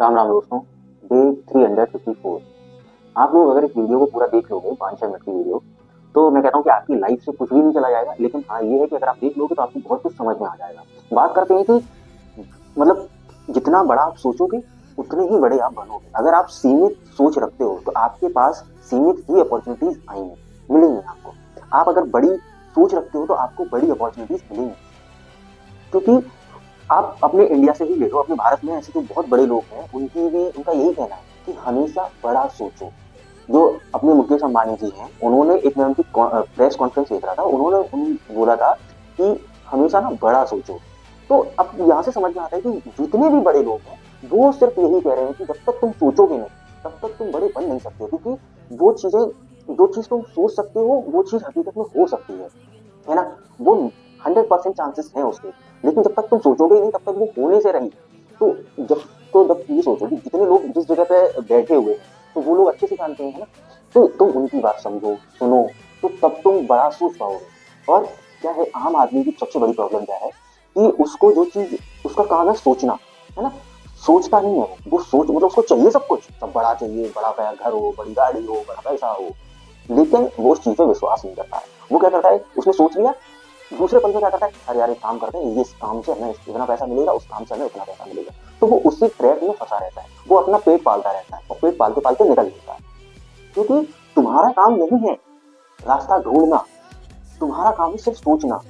राम राम दोस्तों। डे 354। आप लोग अगर इस वीडियो को पूरा देख लोगे 5-6 मिनट की वीडियो, तो मैं कहता हूँ कि आपकी लाइफ से कुछ भी नहीं चला जाएगा, लेकिन हाँ ये है कि अगर आप देख लोगे तो आपको बहुत कुछ समझ में आ जाएगा। बात करते हैं कि मतलब जितना बड़ा आप सोचोगे उतने ही बड़े आप बनोगे। अगर आप सीमित सोच रखते हो तो आपके पास सीमित ही अपॉर्चुनिटीज आएंगी, मिलेंगी आपको। आप अगर बड़ी सोच रखते हो तो आपको बड़ी अपॉर्चुनिटीज मिलेंगी, क्योंकि आप अपने इंडिया से ही ले लो, अपने भारत में ऐसे जो बहुत बड़े लोग हैं उनकी भी उनका यही कहना है कि हमेशा बड़ा सोचो। जो अपने मुकेश अंबानी जी हैं, उन्होंने एक मैं उनकी प्रेस कॉन्फ्रेंस देख रहा था, उन्होंने बोला था कि हमेशा ना बड़ा सोचो। तो अब यहाँ से समझ में आता है कि जितने भी बड़े लोग हैं वो सिर्फ यही कह रहे हैं कि जब तक तुम सोचोगे नहीं तब तक तुम बड़े बन नहीं सकते, क्योंकि जो चीज तुम सोच सकते हो वो चीज हकीकत में हो सकती है ना। वो 100% चांसेस हैं उसके, लेकिन जब तक तुम सोचोगे नहीं तब तक वो होने से रही। तो जब ये सोचो कि जितने लोग जिस जगह पे बैठे हुए हैं तो वो लोग अच्छे से जानते हैं, है ना। तो तुम उनकी बात समझो, सुनो, तो तब तुम बड़ा सोच पाओगे। और क्या है, आम आदमी की सबसे बड़ी प्रॉब्लम क्या है कि उसको जो चीज उसका काम है सोचना, है ना, सोचता नहीं है वो सोच मतलब उसको चाहिए सब कुछ, सब बड़ा चाहिए, बड़ा घर हो, बड़ी गाड़ी हो, बड़ा पैसा हो, लेकिन वो उस चीज पे विश्वास नहीं करता है। वो क्या करता है, उसने सोच लिया, दूसरे पल में क्या करता है, अरे यार एक काम करते हैं, ये इस काम से हमें इतना पैसा मिलेगा, उस काम से हमें उतना पैसा मिलेगा। तो वो उसी ट्रैक में फंसा रहता है, वो अपना पेट पालता रहता है और पेट पालते पालते निकल जाता है। क्योंकि तुम्हारा काम नहीं है रास्ता ढूंढना, तुम्हारा काम है सिर्फ सोचना।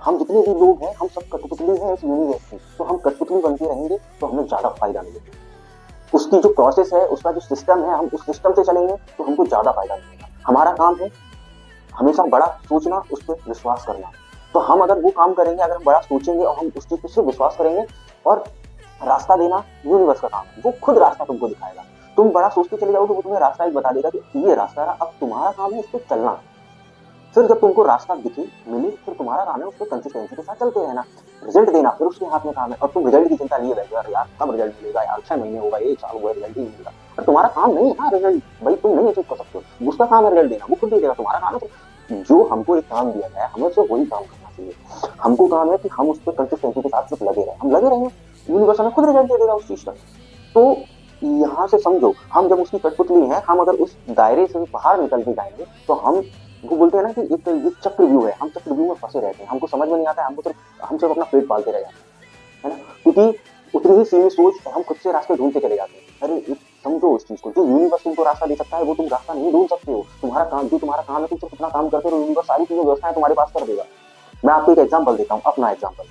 हम जितने भी लोग हैं हम सब कठपुतली हैं इस यूनिवर्स की, तो हम कठपुतली बनते रहेंगे तो हमें ज्यादा फायदा मिलेगा। उसकी जो प्रोसेस है, उसका जो सिस्टम है, हम उस सिस्टम से चलेंगे तो हमको ज्यादा फायदा मिलेगा। हमारा काम है हमेशा बड़ा सोचना, उस पर विश्वास करना। तो हम अगर वो काम करेंगे, अगर हम बड़ा सोचेंगे और हम उस चीज पर सिर्फ विश्वास करेंगे, और रास्ता देना यूनिवर्स का काम है, वो खुद रास्ता तुमको दिखाएगा। तुम बड़ा सोचते चले जाओगे, वो तुम्हें रास्ता एक बता देगा कि ये रास्ता है, अब तुम्हारा काम है इस पर चलना। फिर जब तुमको रास्ता दिखे, मिले, फिर तुम्हारा काम है उस पर कंसिस्टेंसी के साथ चलते रहना। रिजल्ट देना फिर उसके हाथ में काम है, और तुम रिजल्ट की चिंता लिए बैठे हो, यार कब रिजल्ट मिलेगा, यार 6 महीने होगा, 1 साल हुआ, रिजल्ट ही नहीं मिलेगा। और तुम्हारा काम नहीं है ना रिजल्ट, भाई तुम नहीं अचीव कर सकते हो, उसका काम है रिजल्ट देना, वो खुद दे देगा। तुम्हारा काम है जो हमको एक काम दिया गया है हमें सिर्फ वही काम करना चाहिए। हमको काम है कि हम उस पर कंसिस्टेंसी के साथ सिर्फ लगे रहे, हम लगे रहेंगे, यूनिवर्स हमें खुद रिजल्ट दे देगा उस चीज का। तो यहाँ से समझो, हम जब उसकी कठपुतली हैं, हम अगर उस दायरे से बाहर निकल के जाएंगे तो हम, वो बोलते हैं ना कि एक ये चक्रव्यूह है, हम चक्रव्यूह में फंसे रहते हैं, हमको समझ में नहीं आता है, हम सिर्फ अपना पेट पालते रह जाते हैं, है ना। क्योंकि उतनी ही सीमित सोच और हम खुद से रास्ते ढूंढते चले जाते हैं। अरे समझो उस चीज को, जो यूनिवर्स तुमको रास्ता दे सकता है वो तुम रास्ता नहीं ढूंढ सकते हो। तुम्हारा काम है, तुम सिर्फ अपना काम करते रहो, यूनिवर्स सारी चीजें व्यवस्थाएं तुम्हारे पास कर देगा। मैं आपको एक एग्जाम्पल देता हूँ, अपना एग्जाम्पल।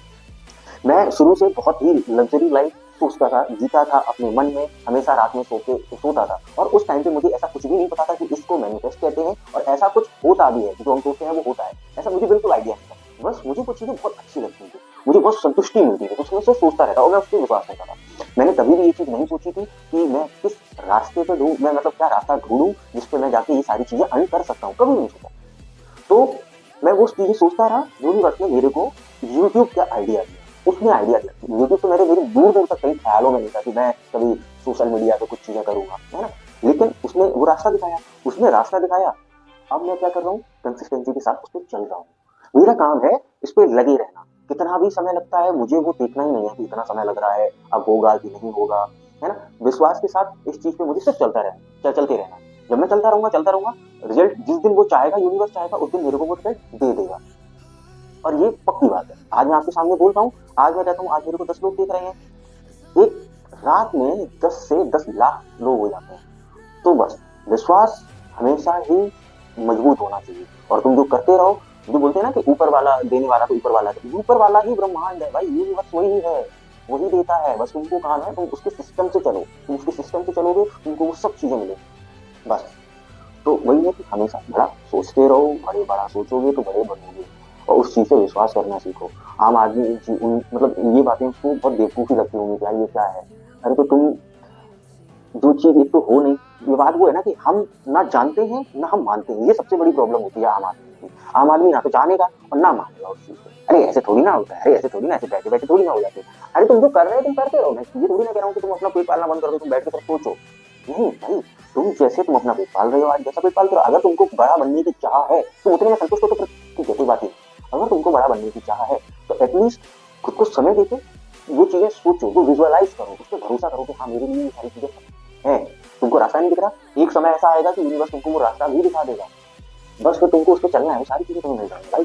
मैं शुरू से बहुत ही लग्जरी लाइफ सोचता था, जीता था अपने मन में, हमेशा रात में सोता था, और उस टाइम पे मुझे ऐसा कुछ भी नहीं पता था कि इसको मैनिफेस्ट कहते हैं और ऐसा कुछ होता भी है, जो हम सोचते हैं वो होता है, ऐसा मुझे बिल्कुल आइडिया नहीं था। बस मुझे कुछ चीजें बहुत अच्छी लगती थी, मुझे बहुत संतुष्टि मिलती थी, उसमें से सोचता रहता और मैं उस पर विश्वास करता था। मैंने कभी भी ये चीज नहीं सोची थी कि मैं किस रास्ते पे ढूंढ, मैं मतलब क्या रास्ता ढूंढूं जिसपे मैं जाके ये सारी चीजें अर्न कर सकता हूँ, कभी नहीं सोचा। तो मैं वो चीजें सोचता रहा, यूनिवर्स ने मेरे को यूट्यूब का आइडिया दिया। उसने आइडिया दिया, यूट्यूब तो मेरे दूर दूर तक कहीं ख्यालों में नहीं था कि मैं कभी सोशल मीडिया पे कुछ चीजें करूंगा, है ना। लेकिन उसने वो रास्ता दिखाया, उसने रास्ता दिखाया। अब मैं क्या कर रहा हूँ, कंसिस्टेंसी के साथ उस पर चल रहा हूँ। मेरा काम है इस पे लगे रहना, कितना भी समय लगता है मुझे वो देखना ही नहीं है कि इतना समय लग रहा है, अब होगा कि नहीं होगा, है ना। विश्वास के साथ इस चीज पे मुझे सिर्फ चलते रहना। जब मैं चलता रहूंगा, रिजल्ट जिस दिन वो चाहेगा, यूनिवर्स चाहेगा, उस दिन मेरे को वो रिजल्ट दे देगा। और ये पक्की बात है, आज मैं आपके सामने बोल रहा हूँ, आज मैं कहता हूँ, आज मेरे को 10 लोग देख रहे हैं, एक रात में 10 से 10 लाख लोग हो जाते हैं। तो बस विश्वास हमेशा ही मजबूत होना चाहिए, और तुम जो करते रहो, जो बोलते हैं ना कि ऊपर वाला देने वाला, तो ऊपर वाला ही ब्रह्मांड है भाई, यूनिवर्स वही है, वही देता है। बस तुमको काम है तुम उसके सिस्टम से चलो, तुम उसके सिस्टम से चलोगे, तुमको वो सब चीजें मिलेगी बस। तो वही है कि हमेशा बड़ा सोचते रहो, बड़ा सोचोगे तो बड़े बनोगे, और उस चीज से विश्वास करना सीखो। आम आदमी मतलब ये बातें उसको बहुत बेवकूफी लगती होंगी, क्या ये क्या है, अरे तो तुम जो चीज एक तो हो नहीं, ये बात वो है ना कि हम ना जानते हैं ना हम मानते हैं, ये सबसे बड़ी प्रॉब्लम होती है आम आदमी की। आम आदमी ना तो जानेगा और ना मानेगा उस चीज को, अरे ऐसे थोड़ी ना होता है, अरे ऐसे थोड़ी ना, ऐसे बैठे बैठे थोड़ी ना हो जाते। अरे तुम जो कर रहे हो तुम करते रहो, मैं ये थोड़ी ना कह रहा हूँ कि तुम अपना पेट पालना बंद कर दो, तुम बैठ के सिर्फ सोचो। नहीं भाई, तुम जैसे तुम अपना पेट पाल रहे हो आज, जैसा पेट पालते रहो। अगर तुमको बड़ा बनने की चाह है तो उतने में संतुष्ट हो तो फिर ठीक है, कोई बात नहीं। अगर तुमको बड़ा बनने की चाह है तो एटलीस्ट खुद को समय देके वो चीजें सोचो, वो विजुअलाइज करो, उस पर भरोसा करो कि हाँ मेरे लिए ये सारी चीजें है। तुमको रास्ता नहीं दिख रहा, एक समय ऐसा आएगा कि यूनिवर्स तुमको वो रास्ता भी दिखा देगा, बस फिर तुमको उस पर चलना है, वो सारी चीजें तुम्हें मिल जाएंगी भाई।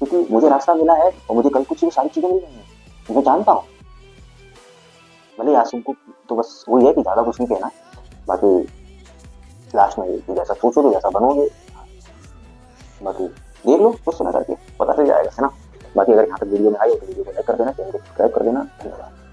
क्योंकि मुझे रास्ता मिला है और मुझे कल कुछ वो सारी चीजें मिल जाएंगी, मैं जानता हूँ। भले आज तुमको तो बस वही है कि ज्यादा कुछ नहीं कहना, बाकी लास्ट में जैसा सोचोगे वैसा बनोगे। बाकी देख लो कुछ समय करके पता चल जाएगा, है ना। बाकी अगर यहाँ तक वीडियो में आई हो तो वीडियो को लाइक कर देना, चैनल को सब्सक्राइब कर देना। धन्यवाद।